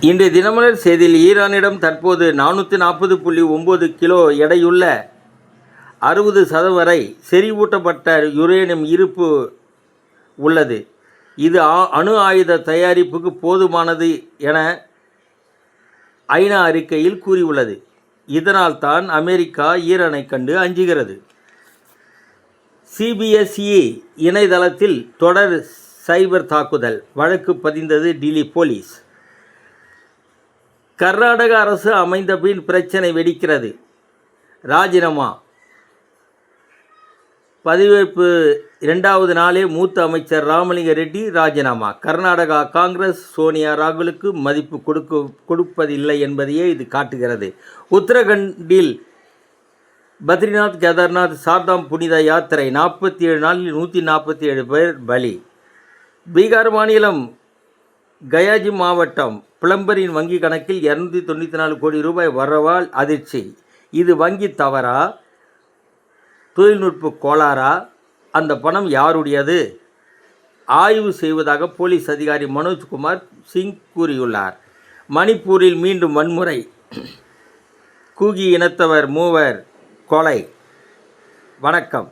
இன்று தினமலர் செய்தியில் ஈரானிடம் தற்போது 440.9 கிலோ எடையுள்ள 60% வரை செறிவூட்டப்பட்ட யுரேனியம் இருப்பு உள்ளது. இது அணு ஆயுத தயாரிப்புக்கு போதுமானது என ஐநா அறிக்கையில் கூறியுள்ளது. இதனால் தான் அமெரிக்கா ஈரானை கண்டு அஞ்சுகிறது. சிபிஎஸ்இ இணையதளத்தில் தொடர் சைபர் தாக்குதல் வழக்கு பதிந்தது டெல்லி போலீஸ். கர்நாடக அரசு அமைந்த பின் பிரச்சனை வெடிக்கிறது. ராஜினாமா பதவியேற்பு 2வது நாளே மூத்த அமைச்சர் ராமலிங்க ரெட்டி ராஜினாமா. கர்நாடகா காங்கிரஸ் சோனியா ராகுலுக்கு மதிப்பு கொடுப்பதில்லை என்பதையே இது காட்டுகிறது. உத்தரகண்டில் பத்ரிநாத் கேதார்நாத் சார்தாம் புனித யாத்திரை 47 நாளில் 147 பேர் பலி. பீகார் மாநிலம் கயாஜி மாவட்டம் பிளம்பரின் வங்கி கணக்கில் 294 கோடி ரூபாய் வரவால் அதிர்ச்சி. இது வங்கி தவறா, தொழில்நுட்ப கோளாறா, அந்த பணம் யாருடையது? ஆய்வு செய்வதாக போலீஸ் அதிகாரி மனோஜ்குமார் சிங் கூறியுள்ளார். மணிப்பூரில் மீண்டும் வன்முறை. கூகி இனத்தவர் 3 கொலை. வணக்கம்.